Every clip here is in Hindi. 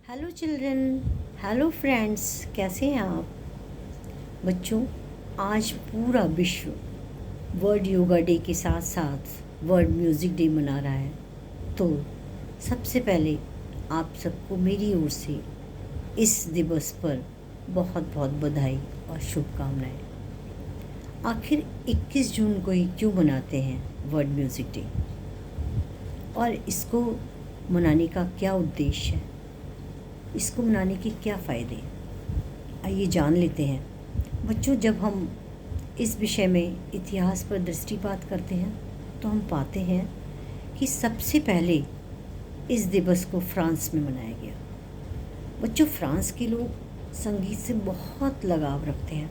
हेलो चिल्ड्रन, हेलो फ्रेंड्स, कैसे हैं आप बच्चों। आज पूरा विश्व वर्ल्ड योगा डे के साथ साथ वर्ल्ड म्यूज़िक डे मना रहा है। तो सबसे पहले आप सबको मेरी ओर से इस दिवस पर बहुत बहुत बधाई और शुभकामनाएं। आखिर 21 जून को ही क्यों मनाते हैं वर्ल्ड म्यूज़िक डे, और इसको मनाने का क्या उद्देश्य है, इसको मनाने के क्या फ़ायदे हैं, आइए जान लेते हैं बच्चों। जब हम इस विषय में इतिहास पर दृष्टिपात करते हैं तो हम पाते हैं कि सबसे पहले इस दिवस को फ्रांस में मनाया गया। बच्चों, फ्रांस के लोग संगीत से बहुत लगाव रखते हैं।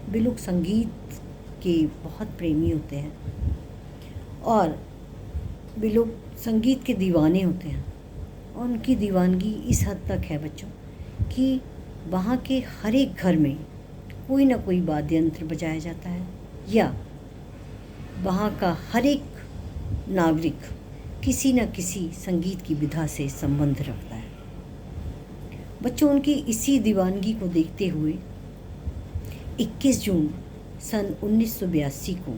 वे लोग संगीत के बहुत प्रेमी होते हैं और वे लोग संगीत के दीवाने होते हैं। और उनकी दीवानगी इस हद तक है बच्चों कि वहाँ के हर एक घर में कोई ना कोई वाद्य यंत्र बजाया जाता है, या वहाँ का हर एक नागरिक किसी न किसी संगीत की विधा से संबंध रखता है। बच्चों, उनकी इसी दीवानगी को देखते हुए 21 जून सन 1982 को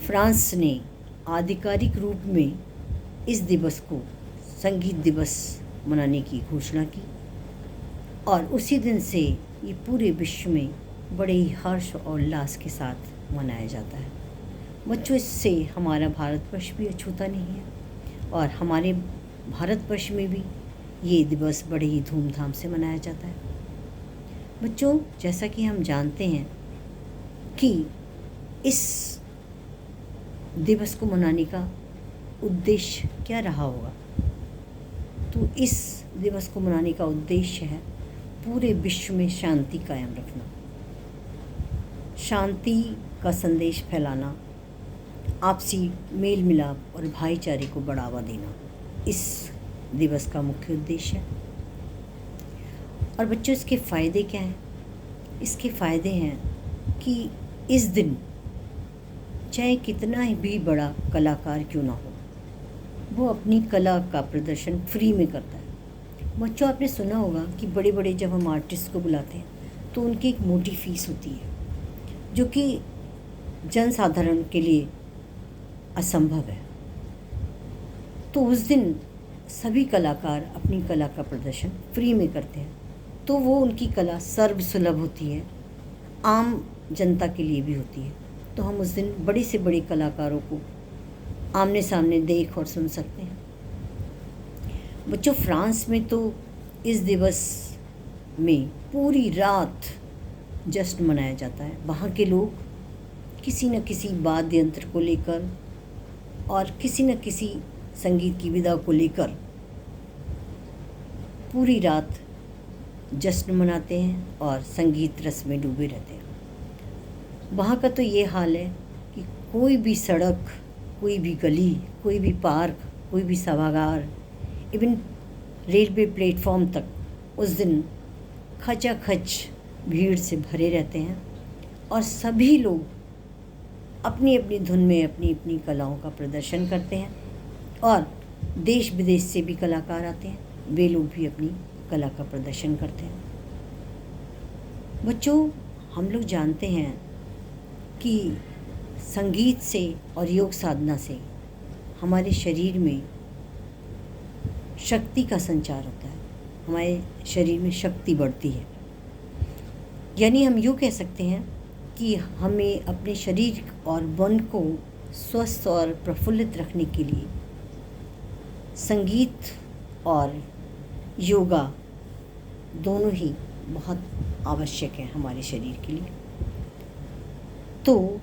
फ्रांस ने आधिकारिक रूप में इस दिवस को संगीत दिवस मनाने की घोषणा की, और उसी दिन से ये पूरे विश्व में बड़े ही हर्ष और उल्लास के साथ मनाया जाता है। बच्चों, इससे हमारा भारतवर्ष भी अछूता नहीं है, और हमारे भारतवर्ष में भी ये दिवस बड़े ही धूमधाम से मनाया जाता है। बच्चों, जैसा कि हम जानते हैं कि इस दिवस को मनाने का उद्देश्य क्या रहा होगा, तो इस दिवस को मनाने का उद्देश्य है पूरे विश्व में शांति कायम रखना, शांति का संदेश फैलाना, आपसी मेल मिलाप और भाईचारे को बढ़ावा देना इस दिवस का मुख्य उद्देश्य है। और बच्चों, इसके फ़ायदे क्या हैं? इसके फ़ायदे हैं कि इस दिन चाहे कितना भी बड़ा कलाकार क्यों ना हो, वो अपनी कला का प्रदर्शन फ्री में करता है। बच्चों, आपने सुना होगा कि बड़े बड़े जब हम आर्टिस्ट को बुलाते हैं तो उनकी एक मोटी फीस होती है, जो कि जनसाधारण के लिए असंभव है। तो उस दिन सभी कलाकार अपनी कला का प्रदर्शन फ्री में करते हैं, तो वो उनकी कला सर्वसुलभ होती है, आम जनता के लिए भी होती है। तो हम उस दिन बड़े से बड़े कलाकारों को आमने सामने देख और सुन सकते हैं। बच्चों, फ्रांस में तो इस दिवस में पूरी रात जश्न मनाया जाता है। वहाँ के लोग किसी न किसी वाद्य यंत्र को लेकर और किसी न किसी संगीत की विधा को लेकर पूरी रात जश्न मनाते हैं और संगीत रस में डूबे रहते हैं। वहाँ का तो ये हाल है कि कोई भी सड़क, कोई भी गली, कोई भी पार्क, कोई भी सभागार, इवन रेलवे प्लेटफॉर्म तक उस दिन खचाखच भीड़ से भरे रहते हैं, और सभी लोग अपनी अपनी धुन में अपनी अपनी कलाओं का प्रदर्शन करते हैं। और देश विदेश से भी कलाकार आते हैं, वे लोग भी अपनी कला का प्रदर्शन करते हैं। बच्चों, हम लोग जानते हैं कि संगीत से और योग साधना से हमारे शरीर में शक्ति का संचार होता है, हमारे शरीर में शक्ति बढ़ती है। यानी हम यूँ कह सकते हैं कि हमें अपने शरीर और मन को स्वस्थ और प्रफुल्लित रखने के लिए संगीत और योगा दोनों ही बहुत आवश्यक है हमारे शरीर के लिए। तो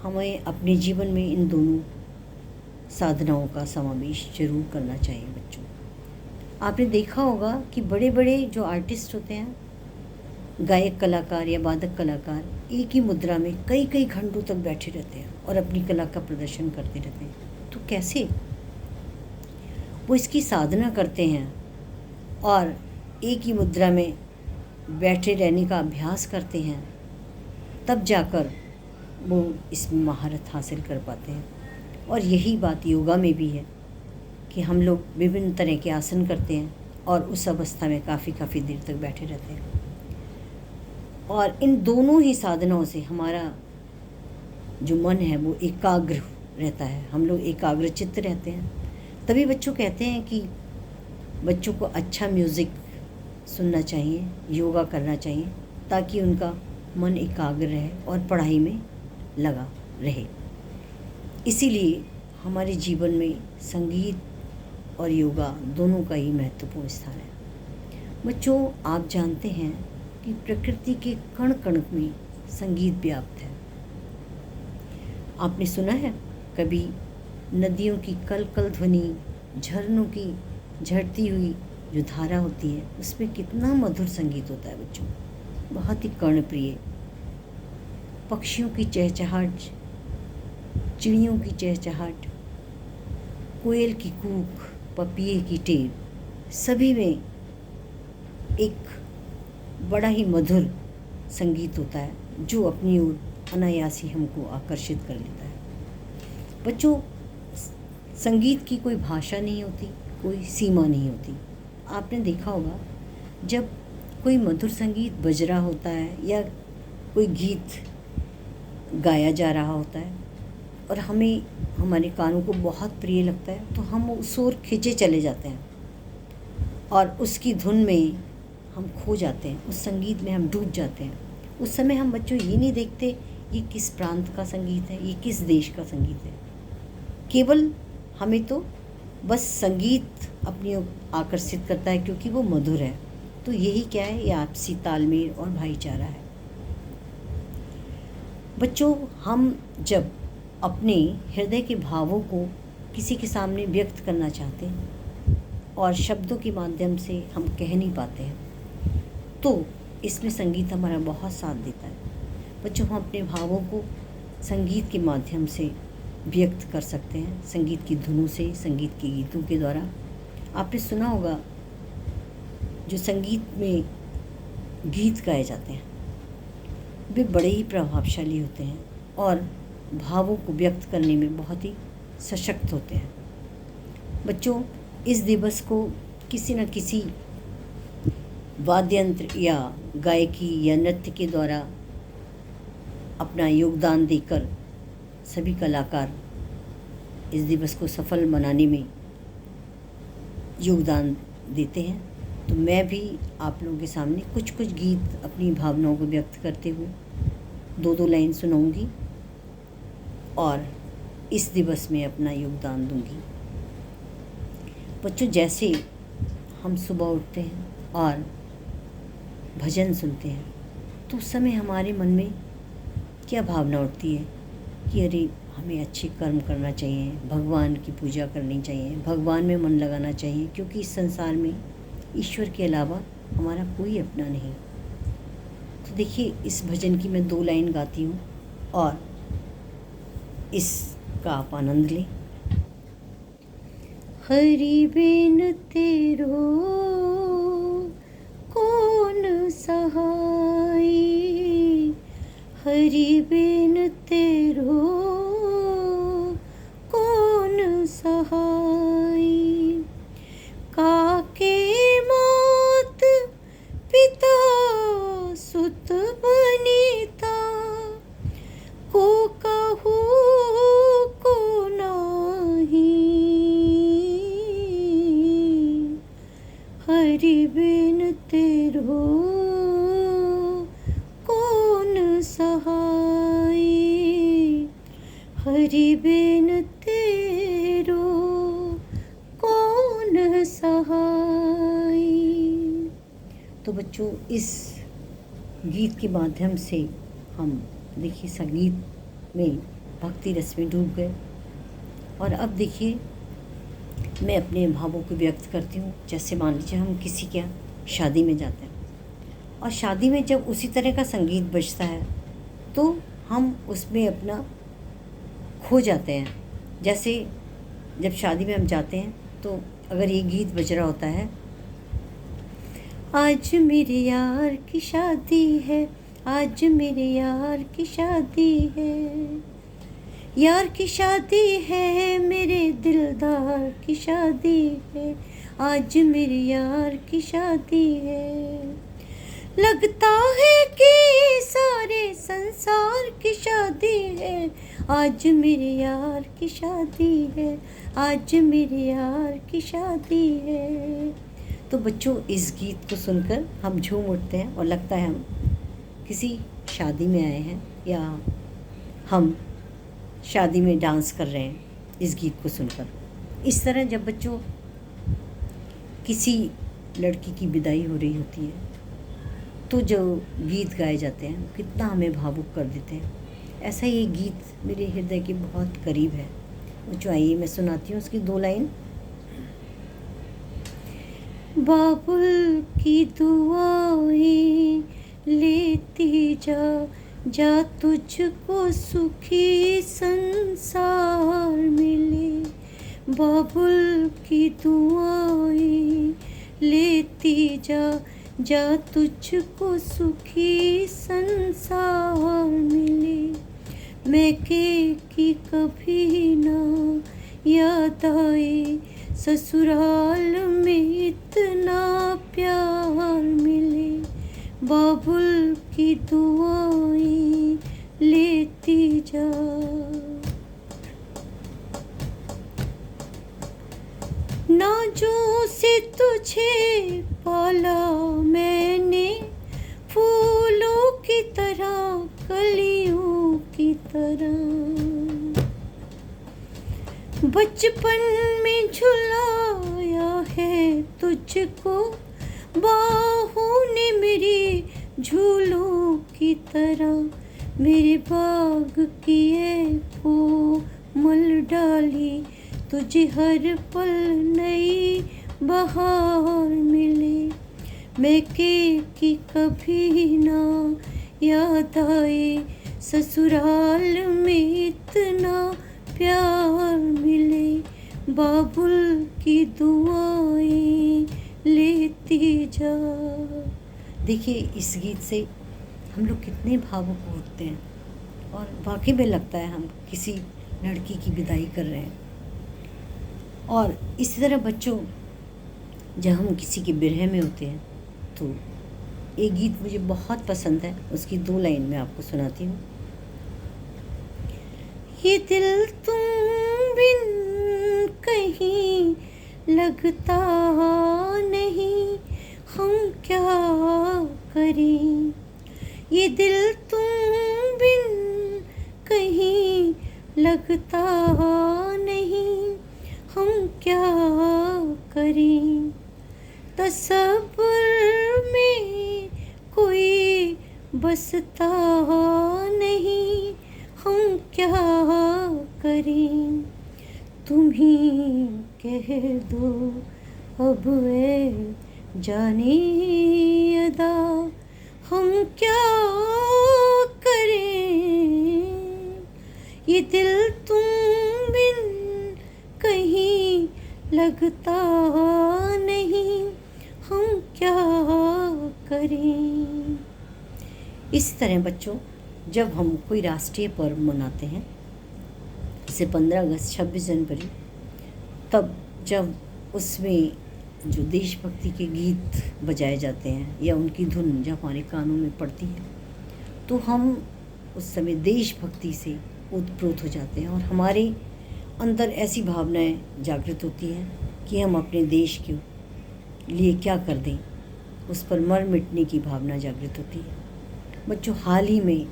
हमें अपने जीवन में इन दोनों साधनाओं का समावेश जरूर करना चाहिए। बच्चों, आपने देखा होगा कि बड़े बड़े जो आर्टिस्ट होते हैं, गायक कलाकार या वादक कलाकार, एक ही मुद्रा में कई कई घंटों तक बैठे रहते हैं और अपनी कला का प्रदर्शन करते रहते हैं। तो कैसे? वो इसकी साधना करते हैं और एक ही मुद्रा में बैठे रहने का अभ्यास करते हैं, तब जाकर वो इसमें महारत हासिल कर पाते हैं। और यही बात योगा में भी है कि हम लोग विभिन्न तरह के आसन करते हैं और उस अवस्था में काफ़ी देर तक बैठे रहते हैं। और इन दोनों ही साधनों से हमारा जो मन है वो एकाग्र रहता है, हम लोग एकाग्रचित्त रहते हैं। तभी बच्चों कहते हैं कि बच्चों को अच्छा म्यूज़िक सुनना चाहिए, योगा करना चाहिए, ताकि उनका मन एकाग्र रहे और पढ़ाई में लगा रहे। इसीलिए हमारे जीवन में संगीत और योगा दोनों का ही महत्वपूर्ण स्थान है। बच्चों, आप जानते हैं कि प्रकृति के कण कण में संगीत व्याप्त है। आपने सुना है कभी नदियों की कल कल ध्वनि, झरनों की झड़ती हुई जो धारा होती है, उसमें कितना मधुर संगीत होता है बच्चों, बहुत ही कर्णप्रिय। पक्षियों की चहचहाहट, चिड़ियों की चहचहाहट, कोयल की कूक, पपीहे की टेर, सभी में एक बड़ा ही मधुर संगीत होता है जो अपनी ओर अनायास ही हमको आकर्षित कर लेता है। बच्चों, संगीत की कोई भाषा नहीं होती, कोई सीमा नहीं होती। आपने देखा होगा जब कोई मधुर संगीत बज रहा होता है या कोई गीत गाया जा रहा होता है और हमें हमारे कानों को बहुत प्रिय लगता है, तो हम उस ओर खिंचे चले जाते हैं और उसकी धुन में हम खो जाते हैं, उस संगीत में हम डूब जाते हैं। उस समय हम बच्चों ये नहीं देखते ये किस प्रांत का संगीत है, ये किस देश का संगीत है। केवल हमें तो बस संगीत अपनी ओर आकर्षित करता है क्योंकि वो मधुर है। तो यही क्या है, ये आपसी तालमेल और भाईचारा है। बच्चों, हम जब अपने हृदय के भावों को किसी के सामने व्यक्त करना चाहते हैं और शब्दों के माध्यम से हम कह नहीं पाते हैं, तो इसमें संगीत हमारा बहुत साथ देता है। बच्चों, हम अपने भावों को संगीत के माध्यम से व्यक्त कर सकते हैं, संगीत की धुनों से, संगीत के गीतों के द्वारा। आपने सुना होगा जो संगीत में गीत गाए जाते हैं वे बड़े ही प्रभावशाली होते हैं और भावों को व्यक्त करने में बहुत ही सशक्त होते हैं। बच्चों, इस दिवस को किसी न किसी वाद्य यंत्र या गायकी या नृत्य के द्वारा अपना योगदान देकर सभी कलाकार इस दिवस को सफल मनाने में योगदान देते हैं। तो मैं भी आप लोगों के सामने कुछ गीत अपनी भावनाओं को व्यक्त करते हुए 2 लाइन सुनाऊंगी और इस दिवस में अपना योगदान दूंगी। बच्चों, जैसे हम सुबह उठते हैं और भजन सुनते हैं तो उस समय हमारे मन में क्या भावना उठती है कि अरे हमें अच्छे कर्म करना चाहिए, भगवान की पूजा करनी चाहिए, भगवान में मन लगाना चाहिए, क्योंकि इस संसार में ईश्वर के अलावा हमारा कोई अपना नहीं। तो देखिए, इस भजन की मैं 2 लाइन गाती हूँ और इसका आप आनंद लें। हरि बिन तेरो कौन सहाय, हरि बिन तेरो कौन सहाय, काके मात पिता सुत बनीता, को कहू को नाही, हरि बिन तेरो कौन सहाय, हरि बिन तेरो कौन सहाय। तो बच्चों, इस गीत के माध्यम से हम देखिए संगीत में भक्ति रस में डूब गए। और अब देखिए, मैं अपने भावों को व्यक्त करती हूँ। जैसे मान लीजिए हम किसी के यहाँ शादी में जाते हैं और शादी में जब उसी तरह का संगीत बजता है तो हम उसमें अपना खो जाते हैं। जैसे जब शादी में हम जाते हैं तो अगर ये गीत बज रहा होता है, आज मेरे यार की शादी है, आज मेरे यार की शादी है, यार की शादी है, मेरे दिलदार की शादी है, आज मेरे यार की शादी है। लगता है कि सारे संसार की शादी है, आज मेरे यार की शादी है, आज मेरे यार की शादी है। तो बच्चों, इस गीत को सुनकर हम झूम उठते हैं और लगता है हम किसी शादी में आए हैं या हम शादी में डांस कर रहे हैं इस गीत को सुनकर। इस तरह जब बच्चों किसी लड़की की विदाई हो रही होती है तो जो गीत गाए जाते हैं कितना हमें भावुक कर देते हैं। ऐसा ये गीत मेरे हृदय के बहुत करीब है। बच्चों आइए मैं सुनाती हूँ उसकी 2 लाइन। बाबुल की दुआएं लेती जा, जा तुझको सुखी संसार मिले। बाबुल की दुआएं लेती जा, जा तुझको सुखी संसार मिले। मैके की कभी ना याद आए, ससुराल में इतना प्यार मिले। बाबुल की दुआएं लेती जा। नाजों से तुझे पाला मैंने, फूलों की तरह कलियों की तरह। बचपन में झुलाया है तुझको बाहों ने मेरी झूलों की तरह। मेरे बाग की कोमल डाली, तुझे हर पल नई बहार मिले। मैके की कभी ना याद आए, ससुराल में इतना प्यार मिले। बाबुल की दुआएं लेती जा। देखिए इस गीत से हम लोग कितने भावुक होते हैं और वाकई में लगता है हम किसी लड़की की विदाई कर रहे हैं। और इसी तरह बच्चों जब हम किसी के बिरह में होते हैं तो एक गीत मुझे बहुत पसंद है, उसकी 2 लाइन मैं आपको सुनाती हूँ। ये दिल तुम बिन कहीं लगता नहीं, हम क्या करें। ये दिल तुम बिन कहीं लगता नहीं, हम क्या करें। तसव्वुर में कोई बसता नहीं, हम क्या करें। तुम ही कह दो अब ए जाने अदा, हम क्या करें। ये दिल तुम बिन कहीं लगता नहीं, हम क्या करें। इस तरह बच्चों जब हम कोई राष्ट्रीय पर्व मनाते हैं जैसे 15 अगस्त, 26 जनवरी, तब जब उसमें जो देशभक्ति के गीत बजाए जाते हैं या उनकी धुन जब हमारे कानों में पड़ती है तो हम उस समय देशभक्ति से ओतप्रोत हो जाते हैं और हमारे अंदर ऐसी भावनाएं जागृत होती हैं कि हम अपने देश के लिए क्या कर दें, उस पर मर मिटने की भावना जागृत होती है। बच्चों हाल ही में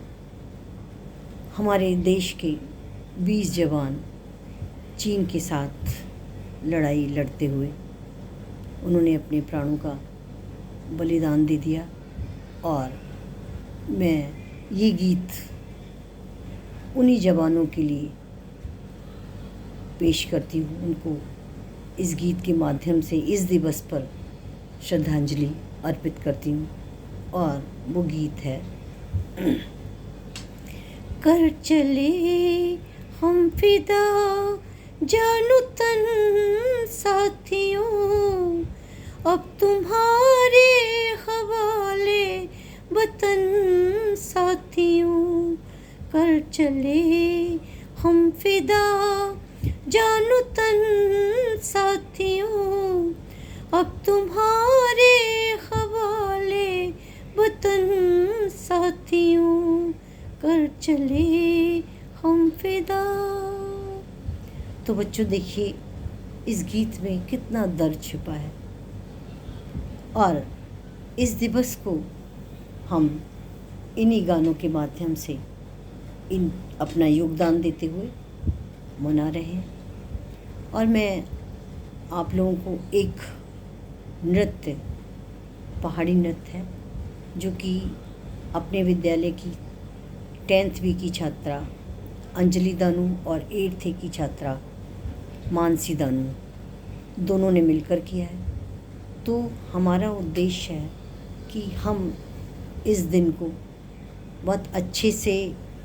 हमारे देश के 20 जवान चीन के साथ लड़ाई लड़ते हुए उन्होंने अपने प्राणों का बलिदान दे दिया। और मैं ये गीत उन्हीं जवानों के लिए पेश करती हूँ, उनको इस गीत के माध्यम से इस दिवस पर श्रद्धांजलि अर्पित करती हूँ। और वो गीत है कर चले हम फिदा जानू तन साथियों, अब तुम्हारे हवाले वतन साथियों। कर चले हम फिदा जानू तन साथियों, तुम्हारे हवाले वतन साथियों, कर चले हम फिदा। तो बच्चों देखिए इस गीत में कितना दर्द छिपा है, और इस दिवस को हम इन्हीं गानों के माध्यम से इन अपना योगदान देते हुए मना रहे हैं। और मैं आप लोगों को एक नृत्य, पहाड़ी नृत्य है, जो कि अपने विद्यालय की 10th बी की छात्रा अंजलि दानू और 8th की छात्रा मानसी दानू दोनों ने मिलकर किया है। तो हमारा उद्देश्य है कि हम इस दिन को बहुत अच्छे से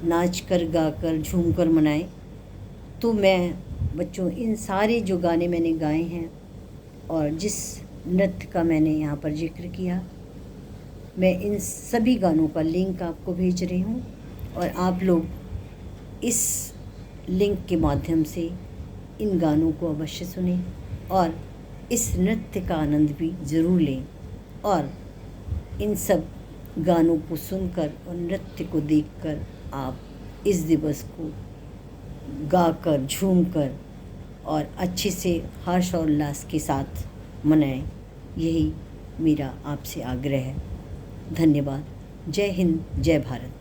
नाच कर, गा कर, झूम कर मनाएं। तो मैं बच्चों इन सारे जो गाने मैंने गाए हैं और जिस नृत्य का मैंने यहाँ पर जिक्र किया, मैं इन सभी गानों का लिंक आपको भेज रही हूँ, और आप लोग इस लिंक के माध्यम से इन गानों को अवश्य सुनें और इस नृत्य का आनंद भी ज़रूर लें। और इन सब गानों को सुनकर और नृत्य को देखकर आप इस दिवस को गाकर, झूमकर और अच्छे से हर्ष और उल्लास के साथ मनाएं। यही मेरा आपसे आग्रह है। धन्यवाद। जय हिंद, जय भारत।